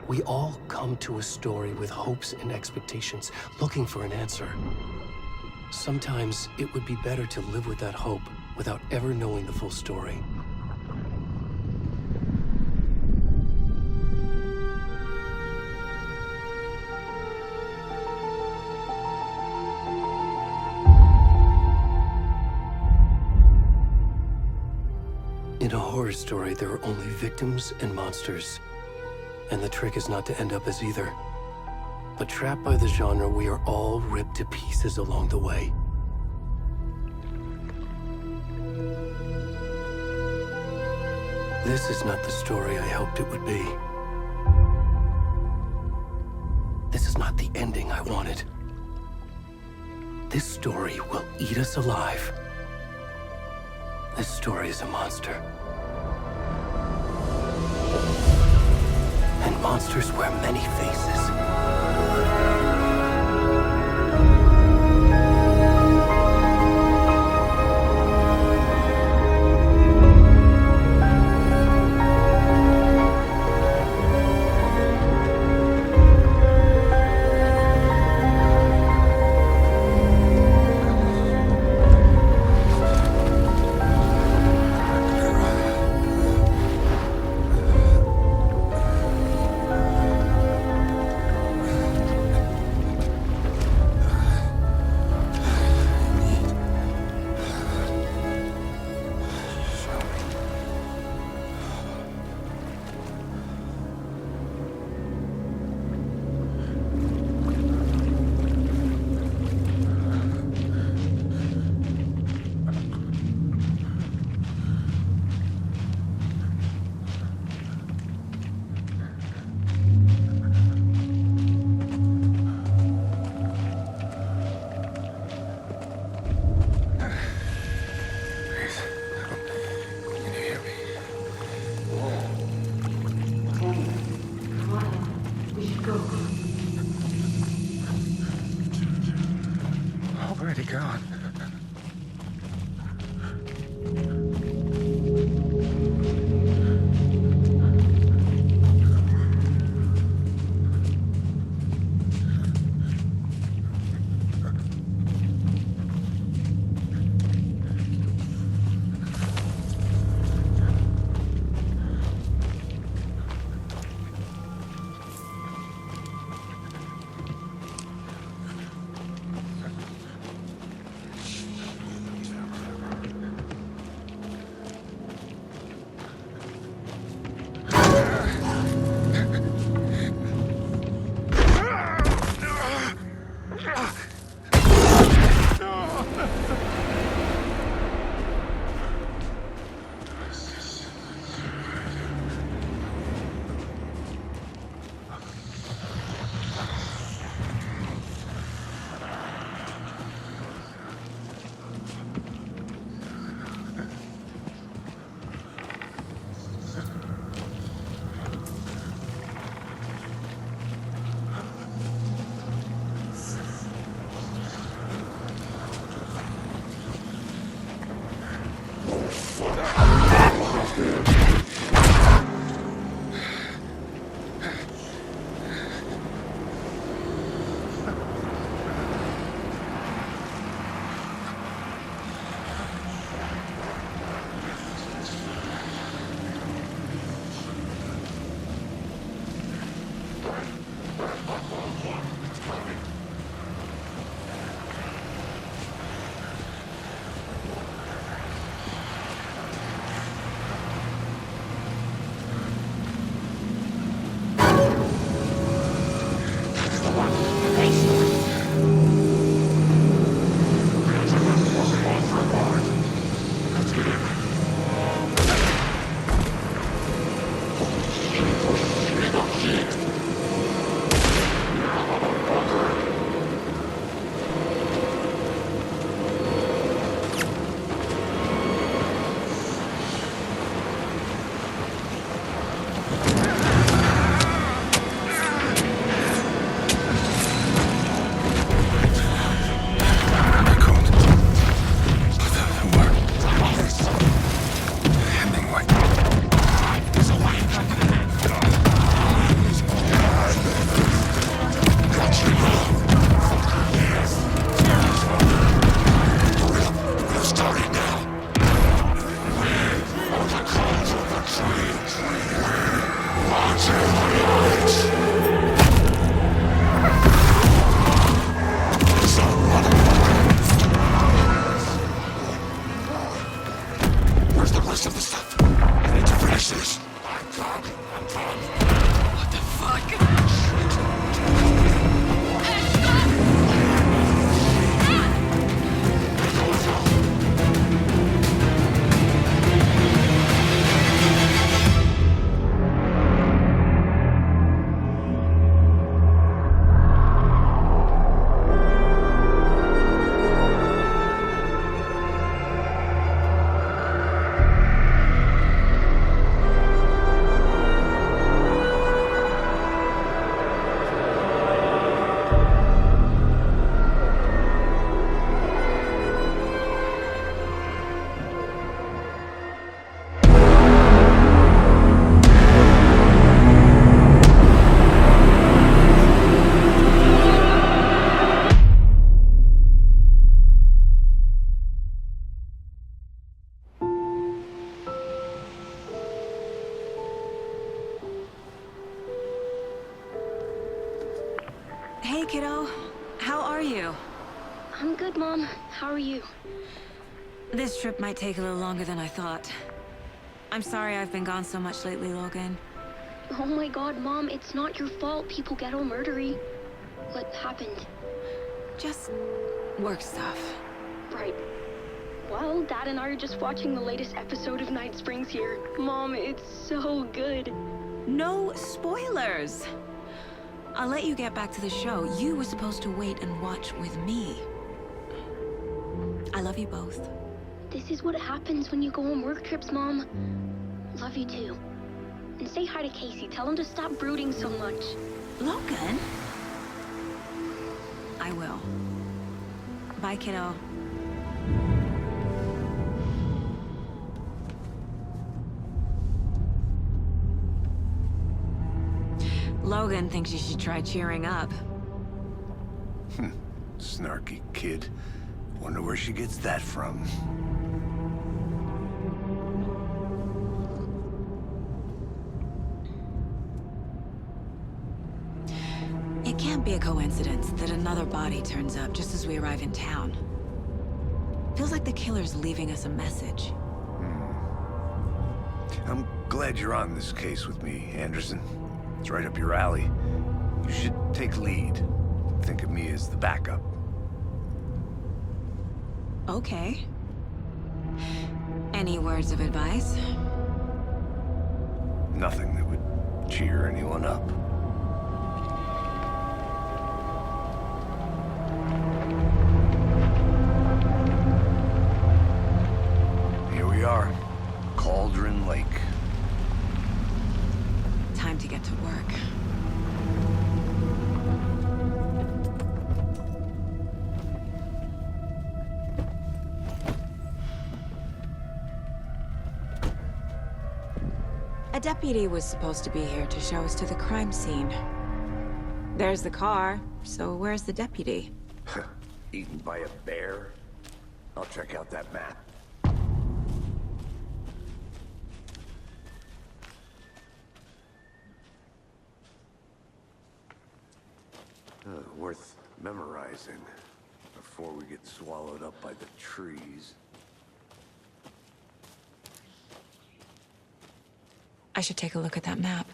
We all come to a story with hopes and expectations, looking for an answer. Sometimes it would be better to live with that hope without ever knowing the full story. In a horror story, there are only victims and monsters. And the trick is not to end up as either. But trapped by the genre, we are all ripped to pieces along the way. This is not the story I hoped it would be. This is not the ending I wanted. This story will eat us alive. This story is a monster. And monsters wear many faces. Already gone. Hey, kiddo. How are you? I'm good, Mom. How are you? This trip might take a little longer than I thought. I'm sorry I've been gone so much lately, Logan. Oh my god, Mom, it's not your fault people get all murdery. What happened? Just work stuff. Right. Well, Dad and I are just watching the latest episode of Night Springs here. Mom, it's so good. No spoilers! I'll let you get back to the show. You were supposed to wait and watch with me. I love you both. This is what happens when you go on work trips, Mom. Love you too. And say hi to Casey. Tell him to stop brooding so much. Logan? I will. Bye, kiddo. Logan thinks you should try cheering up. Snarky kid. Wonder where she gets that from. It can't be a coincidence that another body turns up just as we arrive in town. Feels like the killer's leaving us a message. I'm glad you're on this case with me, Anderson. It's right up your alley. You should take lead. Think of me as the backup. Okay. Any words of advice? Nothing that would cheer anyone up. Here we are. Cauldron Lake. Time to get to work. A deputy was supposed to be here to show us to the crime scene. There's the car, so where's the deputy? Eaten by a bear? I'll check out that map. Worth memorizing before we get swallowed up by the trees. I should take a look at that map.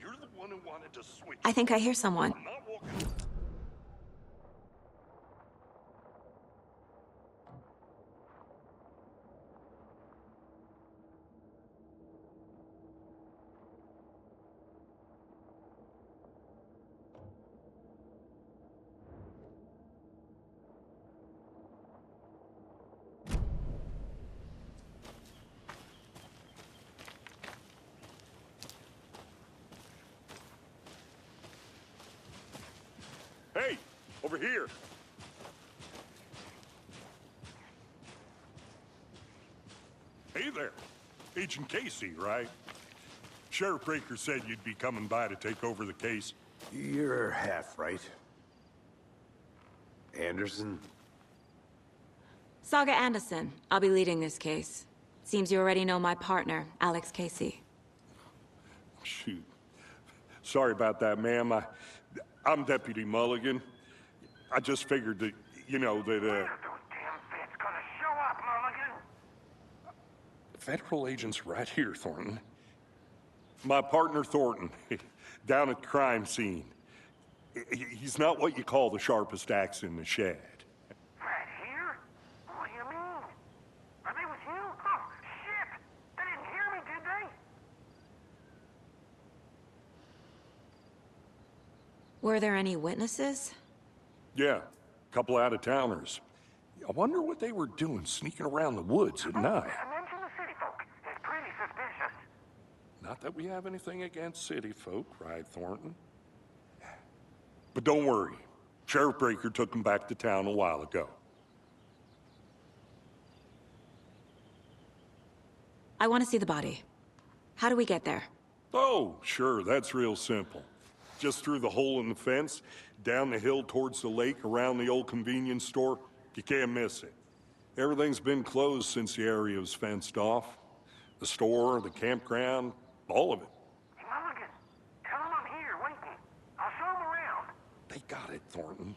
You're the one who wanted to switch. I think I hear someone. I'm not walking. Hey, over here. Hey there. Agent Casey, right? Sheriff Breaker said you'd be coming by to take over the case. You're half right. Anderson? Saga Anderson. I'll be leading this case. Seems you already know my partner, Alex Casey. Shoot. Sorry about that, ma'am. I'm Deputy Mulligan. I just figured that, you know, that, Those damn feds gonna show up, Mulligan. Federal agent's right here, Thornton. My partner, Thornton, down at the crime scene. He's not what you call the sharpest axe in the shed. Right here? What do you mean? Are they with you? Oh, shit! They didn't hear me, did they? Were there any witnesses? Yeah, a couple out-of-towners. I wonder what they were doing sneaking around the woods at night. Mention the city folk. It's pretty suspicious. Not that we have anything against city folk, right, Thornton? But don't worry. Sheriff Breaker took them back to town a while ago. I want to see the body. How do we get there? Oh, sure, that's real simple. Just through the hole in the fence, down the hill towards the lake, around the old convenience store. You can't miss it. Everything's been closed since the area was fenced off. The store, the campground, all of it. Mulligan, tell him I'm here waiting. I'll show him around. They got it, Thornton.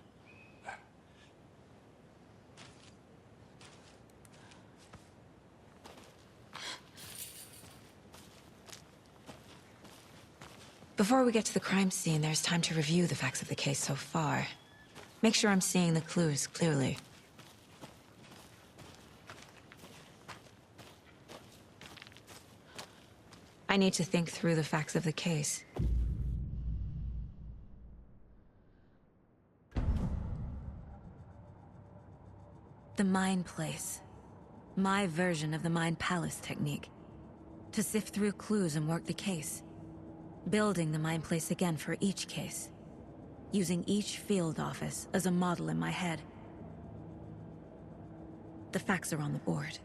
Before we get to the crime scene, there's time to review the facts of the case so far. Make sure I'm seeing the clues clearly. I need to think through the facts of the case. The Mind Place. My version of the Mind Palace technique. To sift through clues and work the case. Building the Mind Place again for each case. Using each field office as a model in my head. The facts are on the board.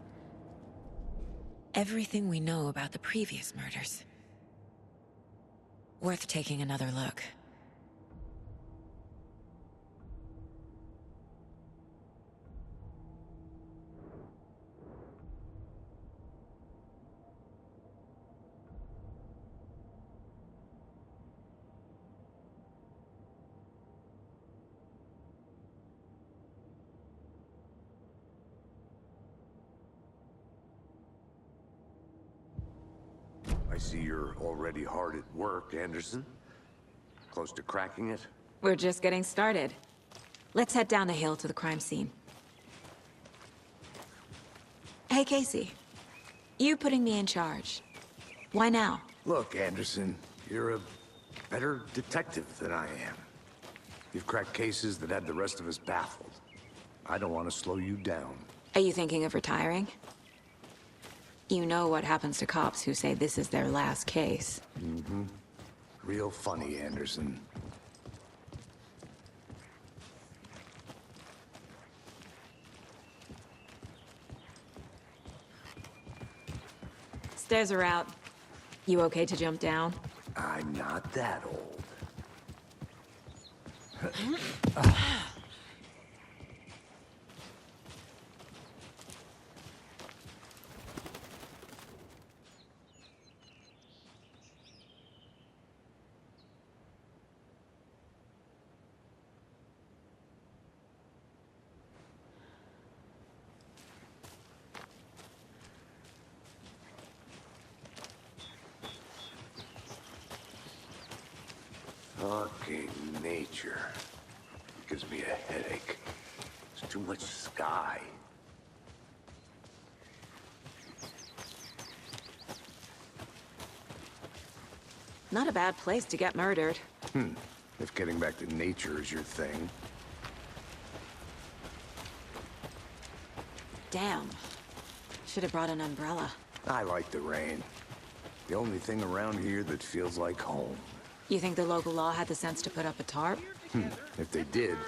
Everything we know about the previous murders. Worth taking another look. I see you're already hard at work, Anderson. Close to cracking it? We're just getting started. Let's head down the hill to the crime scene. Hey, Casey. You putting me in charge. Why now? Look, Anderson, you're a better detective than I am. You've cracked cases that had the rest of us baffled. I don't want to slow you down. Are you thinking of retiring? You know what happens to cops who say this is their last case. Mm-hmm. Real funny, Anderson. Stairs are out. You okay to jump down? I'm not that old. Fucking nature. Gives me a headache. There's too much sky. Not a bad place to get murdered. If getting back to nature is your thing. Damn. Should have brought an umbrella. I like the rain. The only thing around here that feels like home. You think the local law had the sense to put up a tarp? If they did,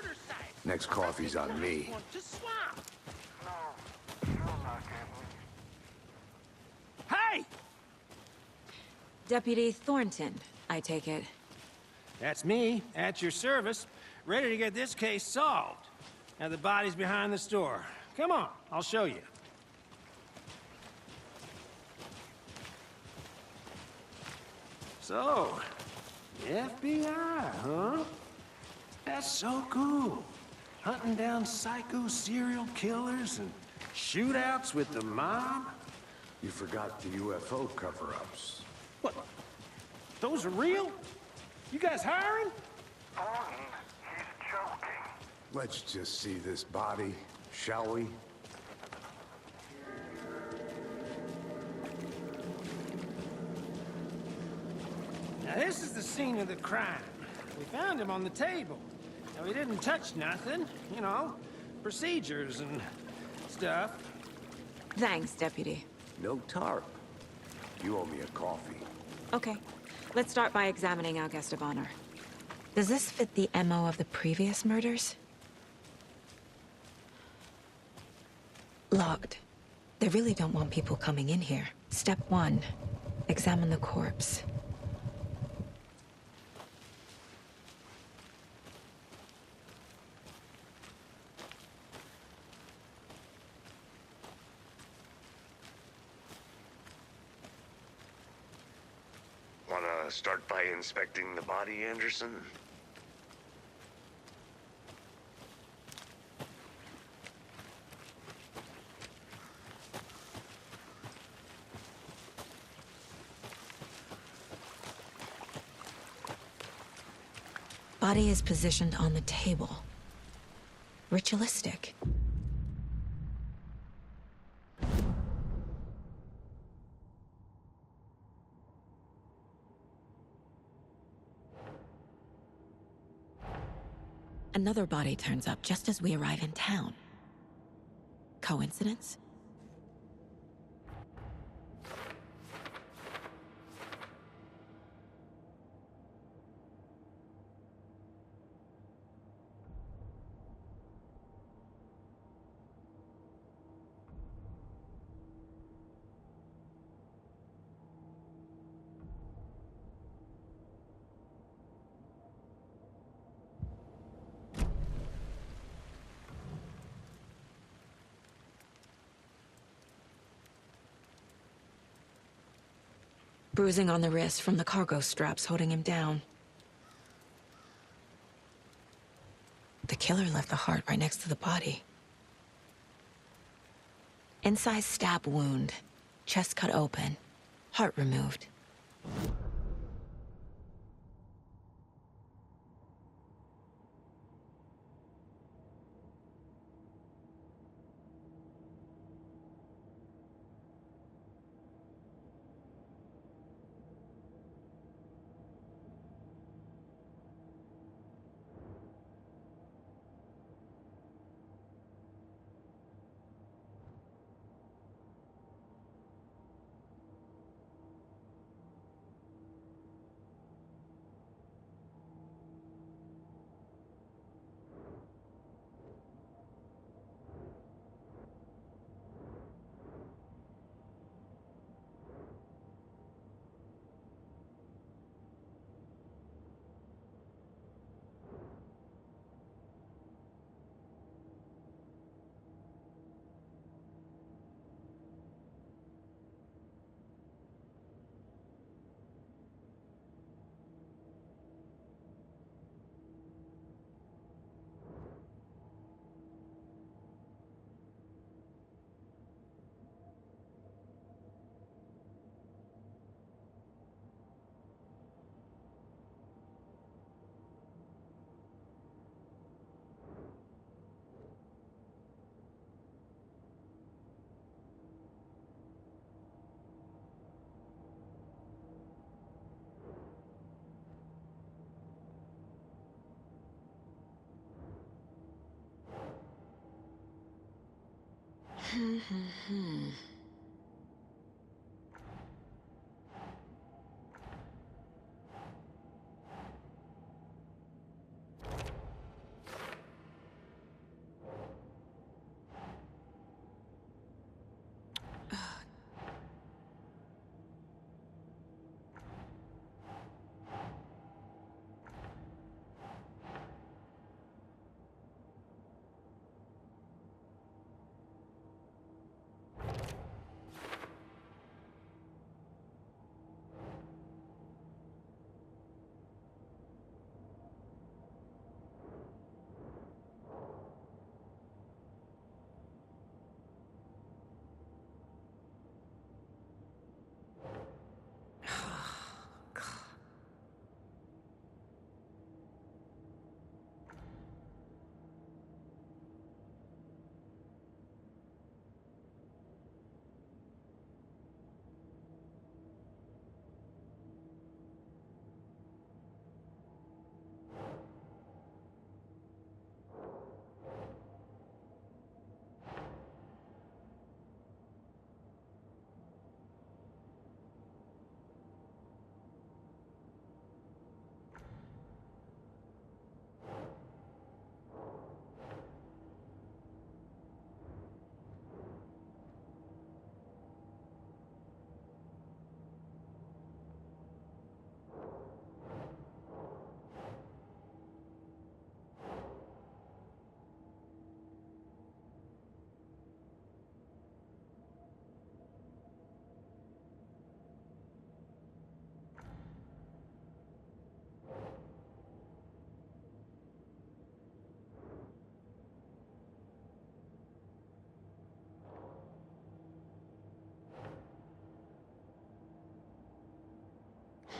next coffee's on me. Hey! Deputy Thornton, I take it. That's me, at your service, ready to get this case solved. Now the body's behind the store. Come on, I'll show you. So, the FBI, huh? That's so cool. Hunting down psycho serial killers and shootouts with the mob. You forgot the UFO cover-ups. What? Those are real? You guys hiring? Thornton, he's joking. Let's just see this body, shall we? Now this is the scene of the crime. We found him on the table. Now we didn't touch nothing, you know, procedures and stuff. Thanks, Deputy. No tarp. You owe me a coffee. Okay. Let's start by examining our guest of honor. Does this fit the MO of the previous murders? Locked. They really don't want people coming in here. Step 1. Examine the corpse. Start by inspecting the body, Anderson? Body is positioned on the table. Ritualistic. Another body turns up just as we arrive in town. Coincidence? Bruising on the wrist from the cargo straps holding him down. The killer left the heart right next to the body. Incised stab wound. Chest cut open. Heart removed.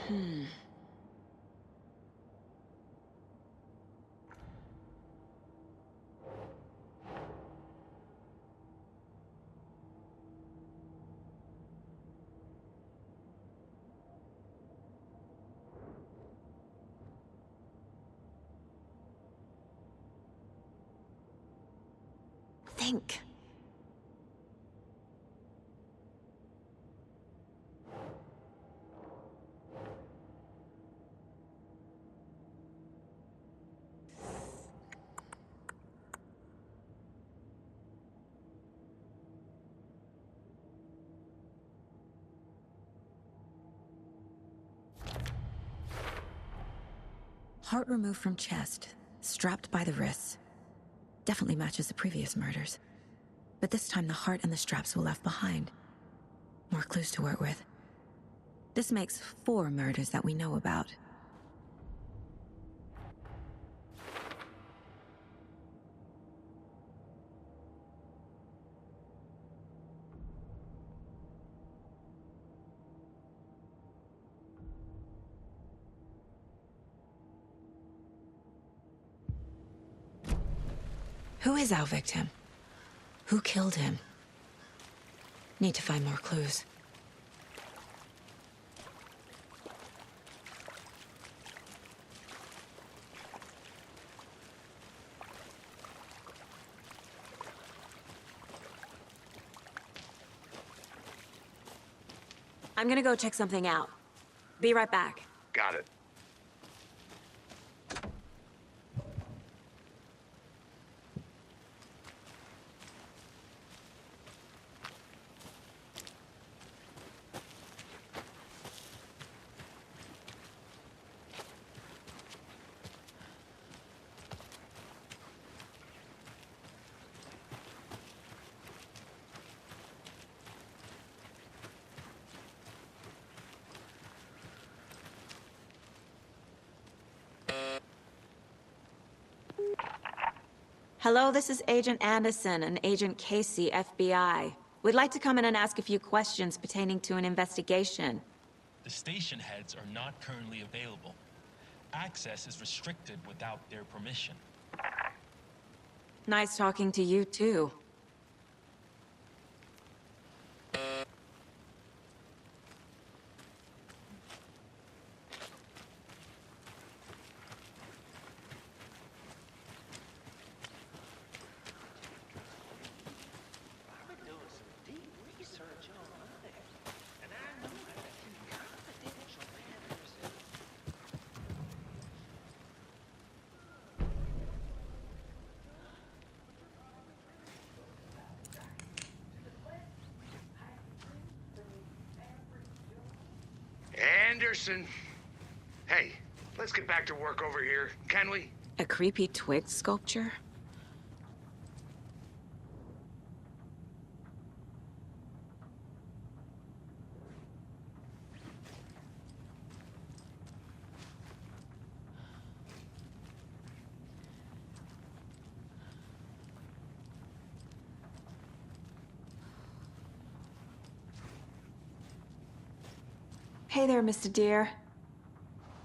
Think. Heart removed from chest, strapped by the wrists. Definitely matches the previous murders. But this time the heart and the straps were left behind. More clues to work with. This makes 4 murders that we know about. Who is our victim? Who killed him? Need to find more clues. I'm gonna go check something out. Be right back. Got it. Hello, this is Agent Anderson and Agent Casey, FBI. We'd like to come in and ask a few questions pertaining to an investigation. The station heads are not currently available. Access is restricted without their permission. Nice talking to you, too. Anderson. Hey, let's get back to work over here, can we? A creepy twig sculpture? Hey there, Mr. Deer.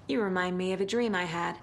You remind me of a dream I had.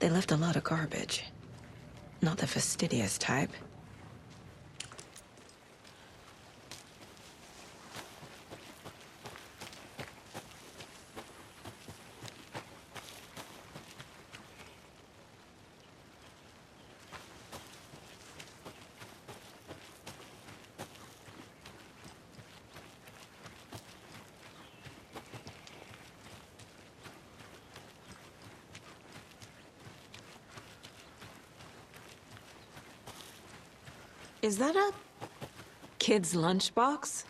They left a lot of garbage. Not the fastidious type. Is that a kid's lunchbox?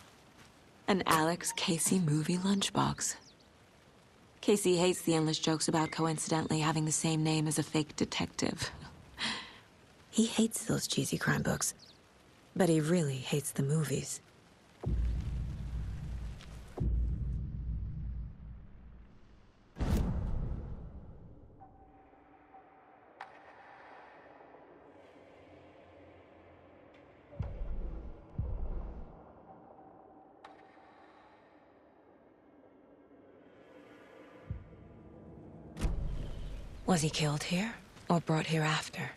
An Alex Casey movie lunchbox. Casey hates the endless jokes about coincidentally having the same name as a fake detective. He hates those cheesy crime books, but he really hates the movies. Was he killed here, or brought here after?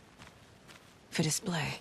For display?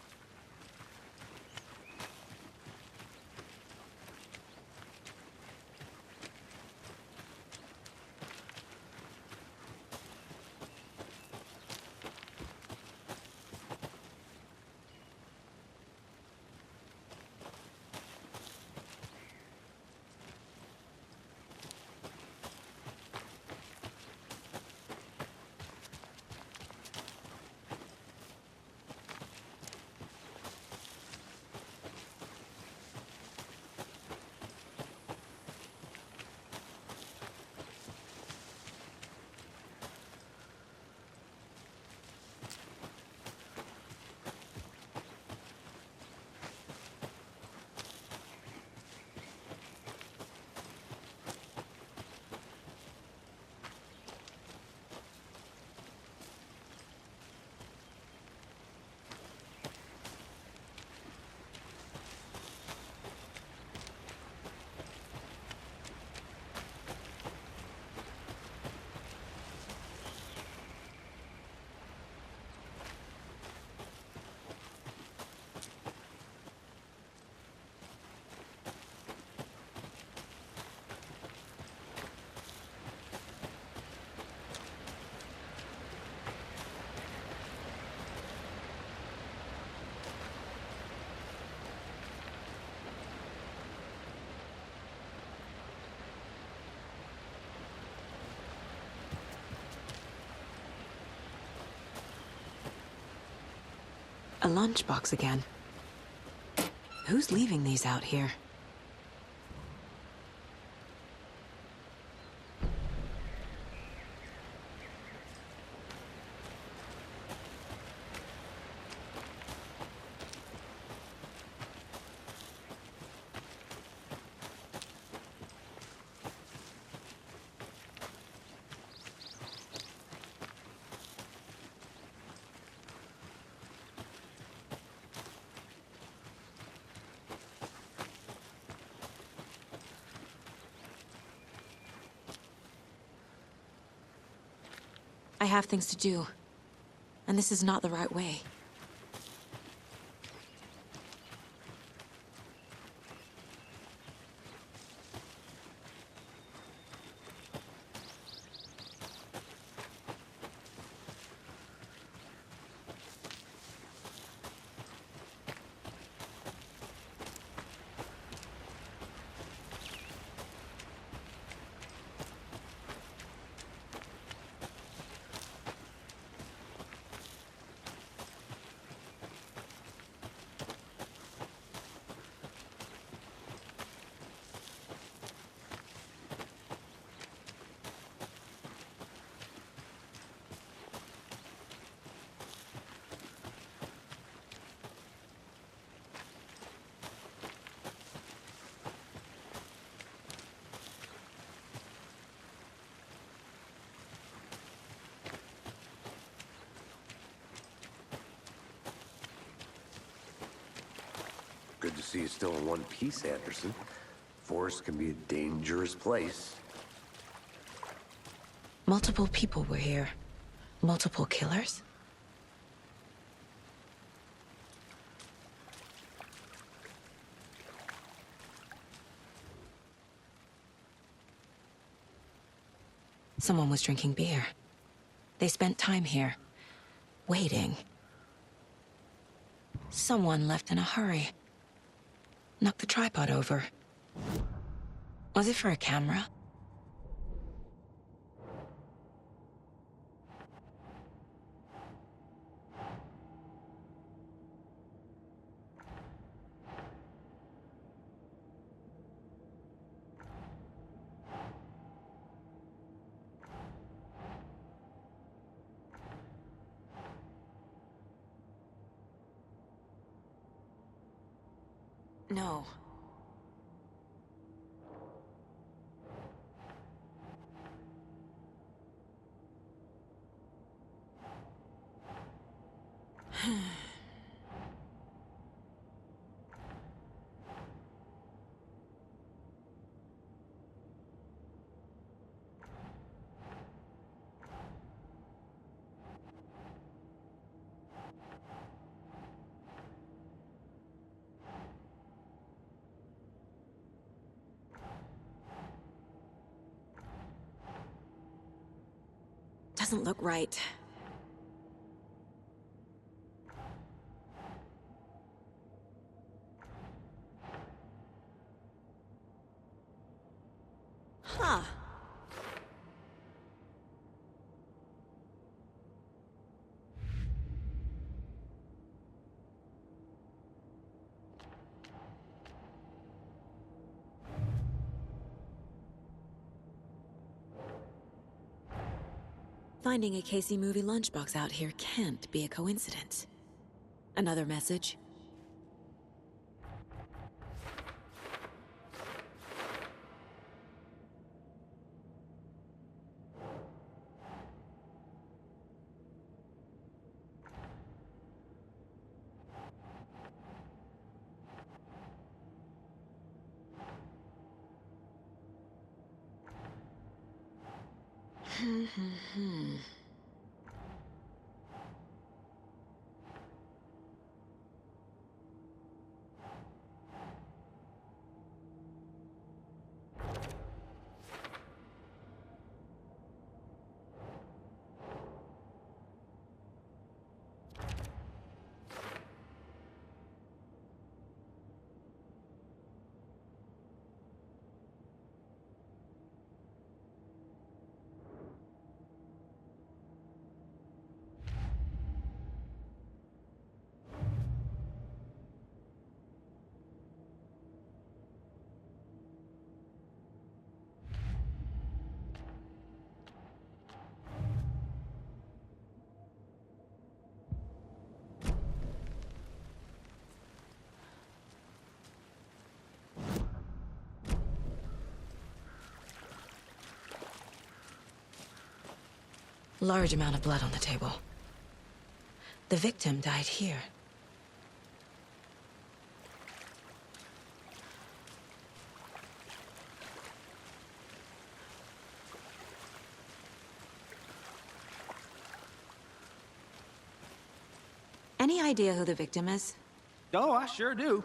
A lunchbox again. Who's leaving these out here? I have things to do, and this is not the right way. Good to see you still in one piece, Anderson. Forest can be a dangerous place. Multiple people were here. Multiple killers? Someone was drinking beer. They spent time here, waiting. Someone left in a hurry. Knocked the tripod over. Was it for a camera? No. Doesn't look right. Huh. Finding a Casey movie lunchbox out here can't be a coincidence. Another message? Large amount of blood on the table. The victim died here. Any idea who the victim is? Oh, I sure do.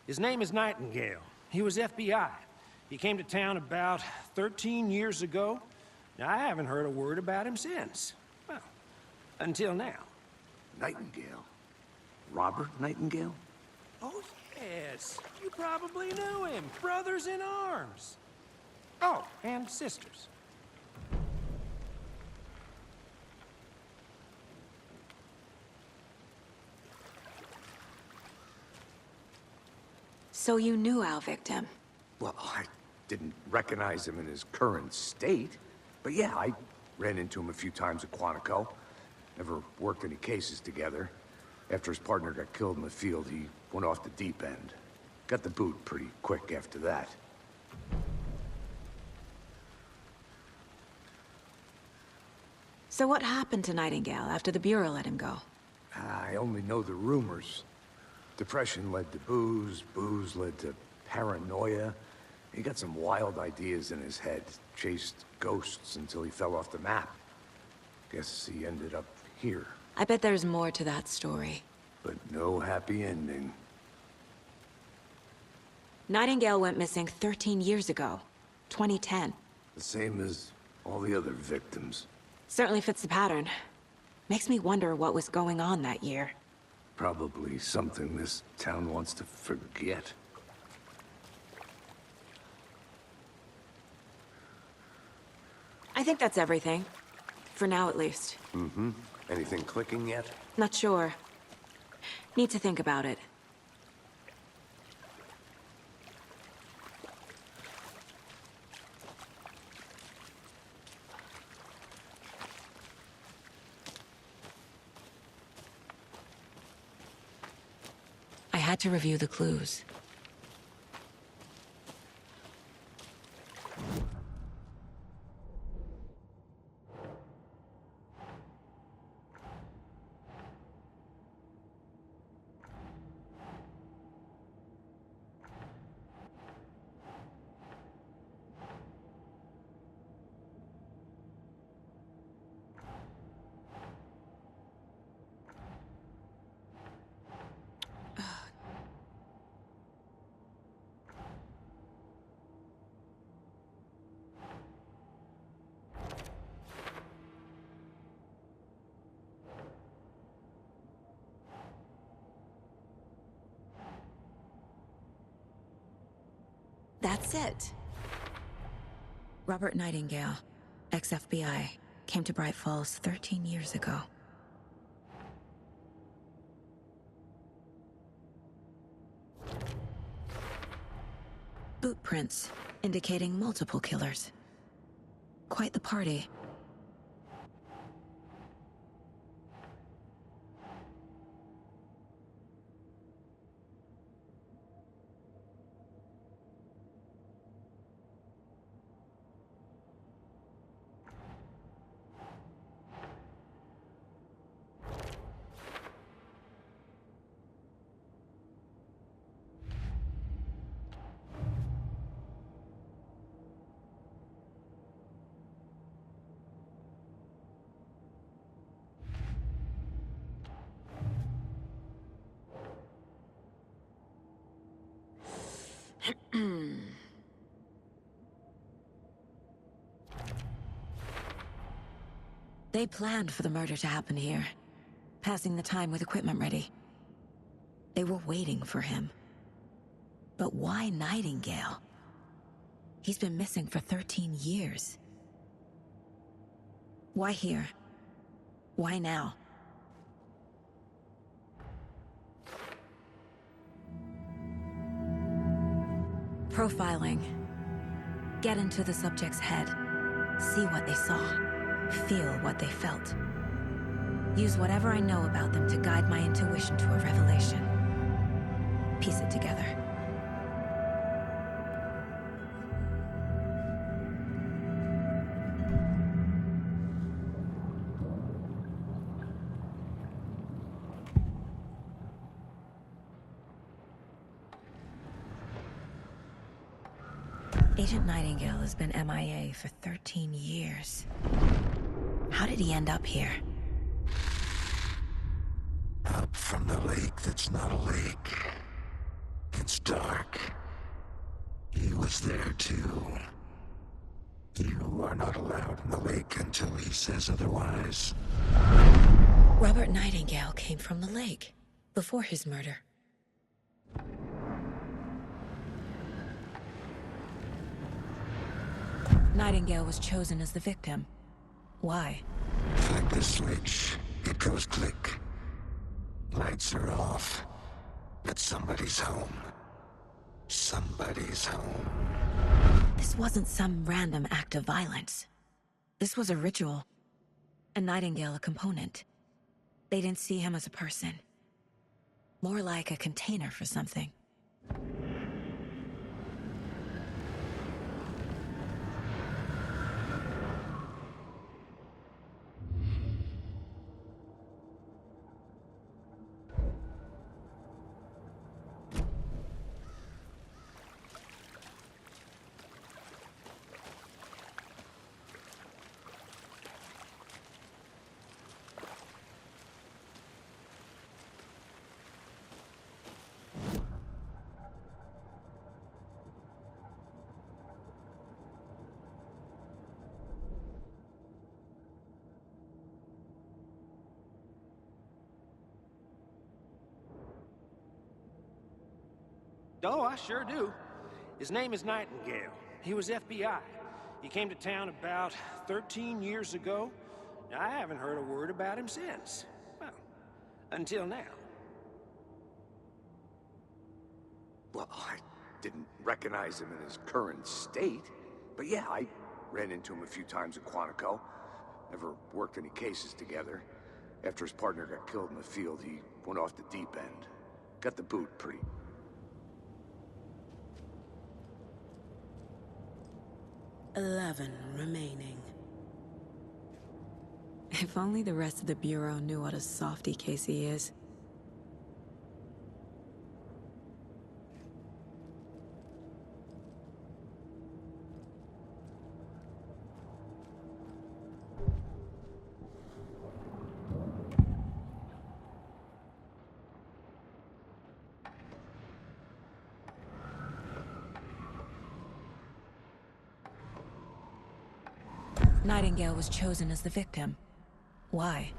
His name is Nightingale. He was FBI. He came to town about 13 years ago. Now, I haven't heard a word about him since. Well, until now. Nightingale? Robert Nightingale? Oh, yes. You probably knew him. Brothers in arms. Oh, and sisters. So you knew our victim? Well, I didn't recognize him in his current state. But yeah, I ran into him a few times at Quantico. Never worked any cases together. After his partner got killed in the field, he went off the deep end. Got the boot pretty quick after that. So what happened to Nightingale after the Bureau let him go? I only know the rumors. Depression led to booze, booze led to paranoia. He got some wild ideas in his head, chased ghosts until he fell off the map. Guess he ended up here, I bet there's more to that story. but no happy ending. Nightingale went missing 13 years ago. 2010. The same as all the other victims. Certainly fits the pattern. Makes me wonder what was going on that year. Probably something this town wants to forget. I think that's everything. For now, at least. Mm-hmm. Anything clicking yet? Not sure. Need to think about it. I had to review the clues. That's it. Robert Nightingale, ex-FBI, came to Bright Falls 13 years ago. Boot prints, indicating multiple killers. Quite the party. They planned for the murder to happen here, passing the time with equipment ready. They were waiting for him. But why Nightingale? He's been missing for 13 years. Why here? Why now? Profiling. Get into the subject's head. See what they saw. Feel what they felt. Use whatever I know about them to guide my intuition to a revelation. Piece it together. Agent Nightingale has been MIA for 13 years. How did he end up here? Up from the lake that's not a lake. It's dark. He was there too. You are not allowed in the lake until he says otherwise. Robert Nightingale came from the lake, before his murder. Nightingale was chosen as the victim. Why? Flick the switch, it goes click. Lights are off. But somebody's home. Somebody's home. This wasn't some random act of violence. This was a ritual. And Nightingale a component. They didn't see him as a person. More like a container for something. Oh, I sure do. His name is Nightingale. He was FBI. He came to town about 13 years ago. I haven't heard a word about him since. Well, until now. Well, I didn't recognize him in his current state. But yeah, I ran into him a few times at Quantico. Never worked any cases together. After his partner got killed in the field, he went off the deep end. Got the boot pretty... 11 remaining. If only the rest of the Bureau knew what a softy Casey is. Nightingale was chosen as the victim. Why?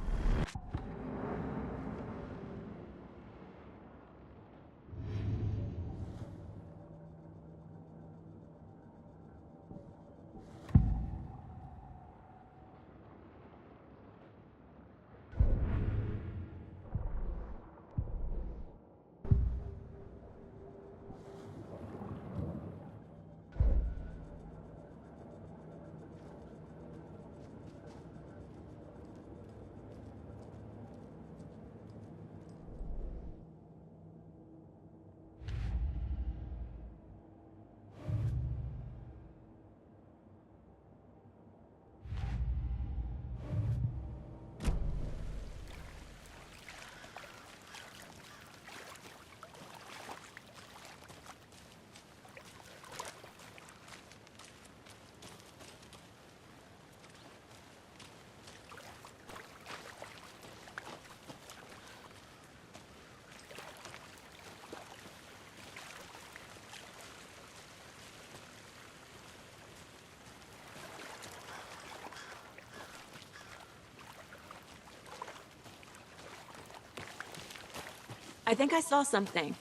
I think I saw something.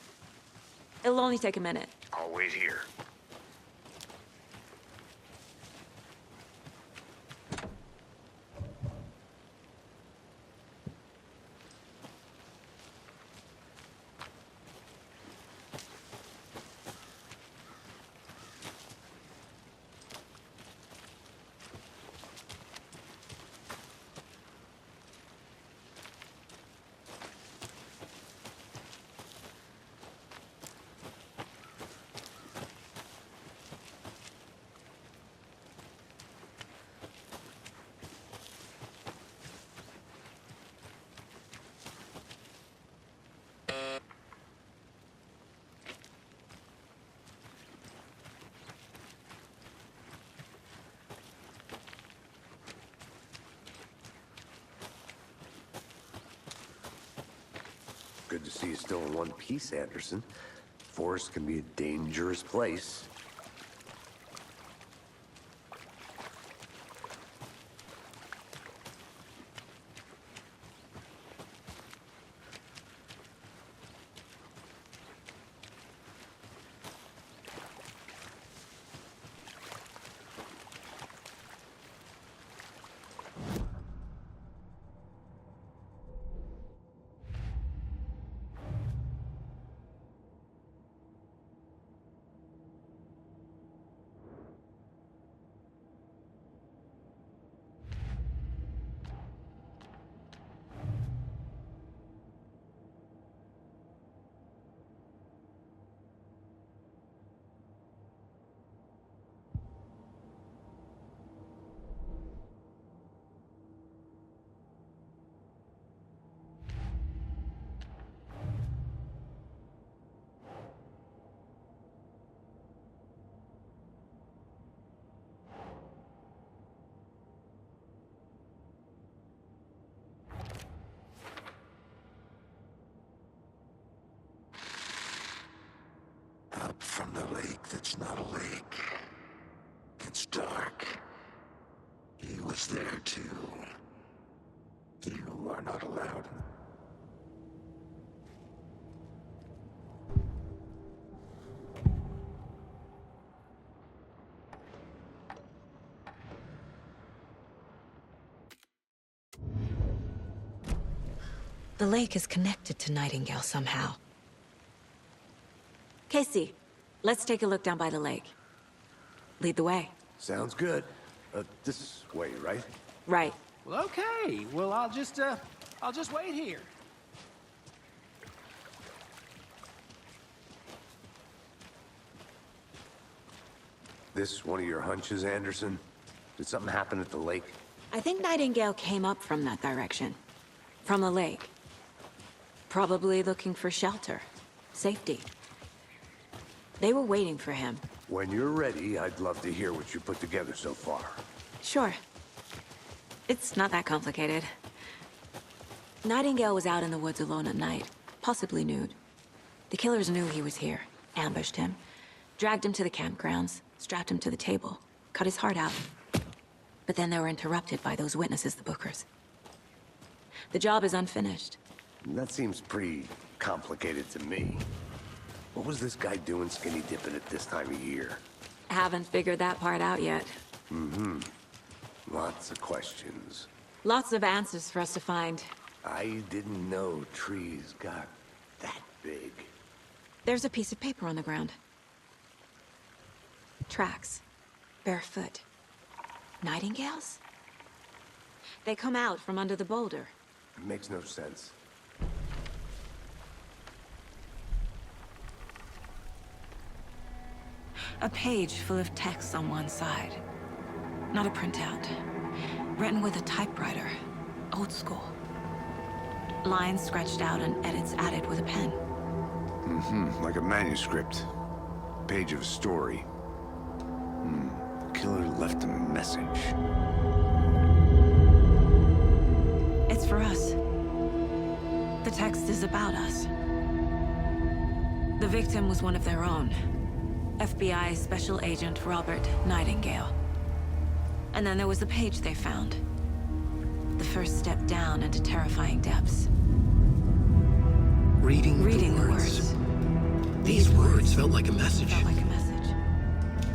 It'll only take a minute. I'll wait here. Good to see you still in one piece, Anderson. Forest can be a dangerous place. Up from the lake that's not a lake. It's dark. He was there too. You are not allowed. In... The lake is connected to Nightingale somehow. Casey, let's take a look down by the lake. Lead the way. Sounds good. This way, right? Right. Well, okay. Well, I'll just wait here. This one of your hunches, Anderson? Did something happen at the lake? I think Nightingale came up from that direction. From the lake. Probably looking for shelter. Safety. They were waiting for him. When you're ready, I'd love to hear what you put together so far. Sure. It's not that complicated. Nightingale was out in the woods alone at night, possibly nude. The killers knew he was here, ambushed him, dragged him to the campgrounds, strapped him to the table, cut his heart out. But then they were interrupted by those witnesses, the Bookers. The job is unfinished. That seems pretty complicated to me. What was this guy doing skinny dipping at this time of year? Haven't figured that part out yet. Mm-hmm. Lots of questions. Lots of answers for us to find. I didn't know trees got that big. There's a piece of paper on the ground. Tracks. Barefoot. Nightingales? They come out from under the boulder. It makes no sense. A page full of text on one side. Not a printout. Written with a typewriter. Old school. Lines scratched out and edits added with a pen. Mm-hmm. Like a manuscript. Page of a story. Killer left a message. It's for us. The text is about us. The victim was one of their own. FBI Special Agent Robert Nightingale. And then there was the page they found. The first step down into terrifying depths. Reading the words. These words felt like a message. Felt like a message.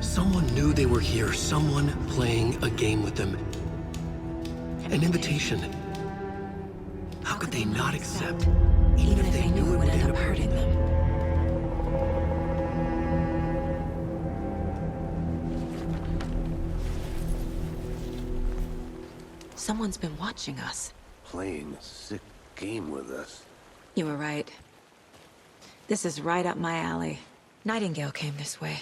Someone knew they were here, someone playing a game with them. An invitation. How could they not accept, even if they knew it would end up hurting them? Someone's been watching us. Playing a sick game with us. You were right. This is right up my alley. Nightingale came this way.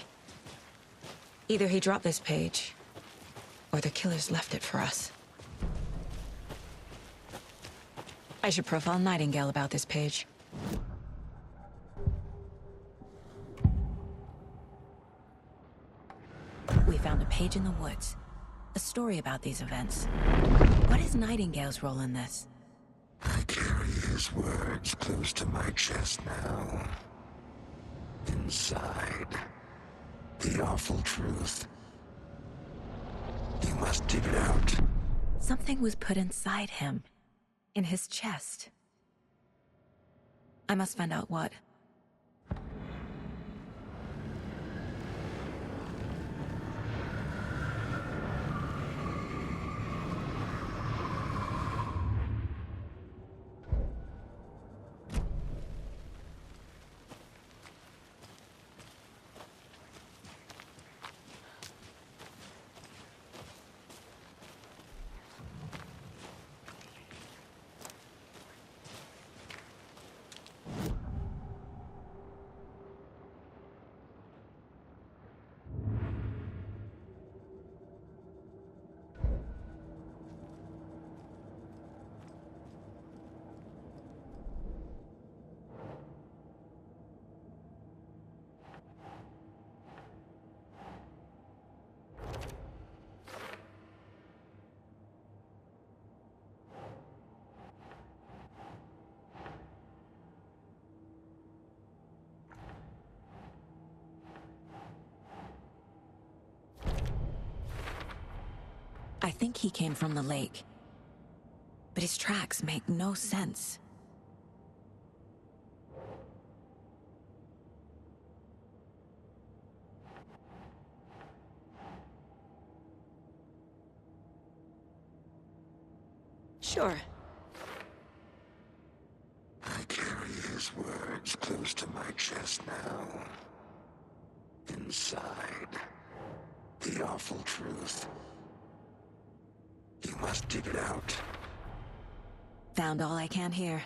Either he dropped this page, or the killers left it for us. I should profile Nightingale about this page. We found a page in the woods. A story about these events. What is Nightingale's role in this? I carry his words close to my chest now. Inside, the awful truth. You must dig it out. Something was put inside him. In his chest. I must find out what. I think he came from the lake. But his tracks make no sense. Sure. It's close to my chest now. Inside, the awful truth. You must dig it out. Found all I can here.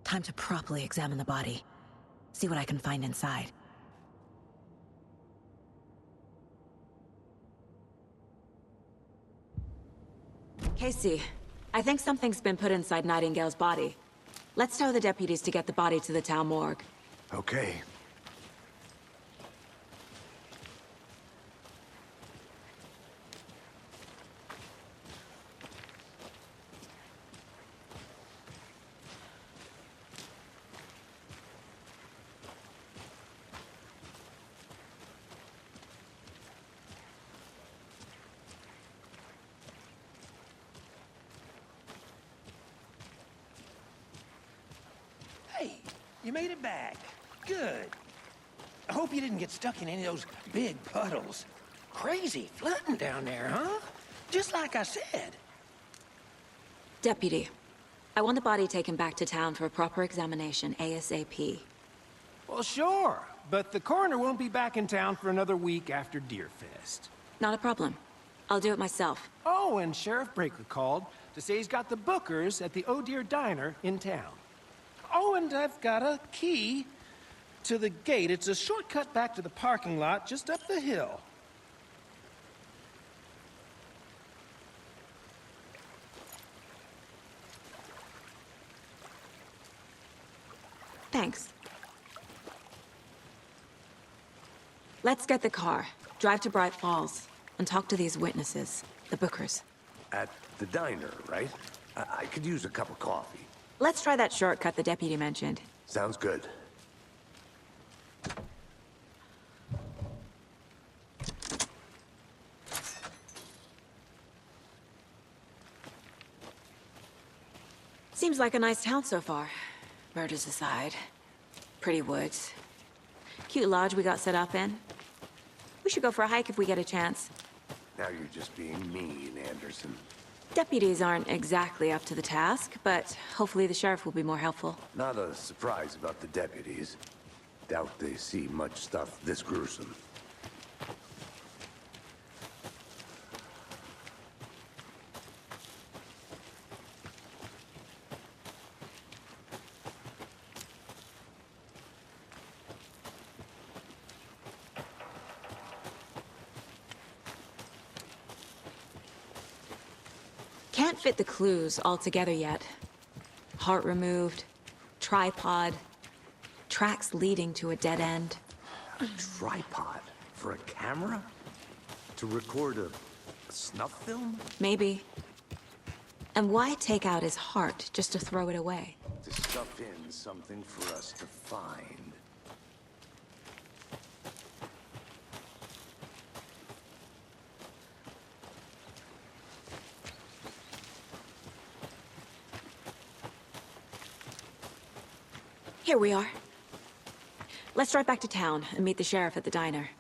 Time to properly examine the body. See what I can find inside. Casey, I think something's been put inside Nightingale's body. Let's tell the deputies to get the body to the town morgue. Okay. Hey, you made it back. Good. I hope you didn't get stuck in any of those big puddles. Crazy flooding down there, huh? Just like I said. Deputy, I want the body taken back to town for a proper examination, ASAP. Well, sure. But the coroner won't be back in town for another week after Deerfest. Not a problem. I'll do it myself. Oh, and Sheriff Breaker called to say he's got the Bookers at the Oh Dear Diner in town. Oh, and I've got a key to the gate. It's a shortcut back to the parking lot just up the hill. Thanks. Let's get the car, drive to Bright Falls, and talk to these witnesses, the Bookers. At the diner, right? I could use a cup of coffee. Let's try that shortcut the deputy mentioned. Sounds good. Seems like a nice town so far. Murders aside. Pretty woods. Cute lodge we got set up in. We should go for a hike if we get a chance. Now you're just being mean, Anderson. Deputies aren't exactly up to the task, but hopefully the sheriff will be more helpful. Not a surprise about the deputies. Doubt they see much stuff this gruesome. Can't fit the clues all together yet. Heart removed, tripod, tracks leading to a dead end. A tripod? For a camera? To record a snuff film? Maybe. And why take out his heart just to throw it away? To stuff in something for us to find. Here we are. Let's drive back to town and meet the sheriff at the diner.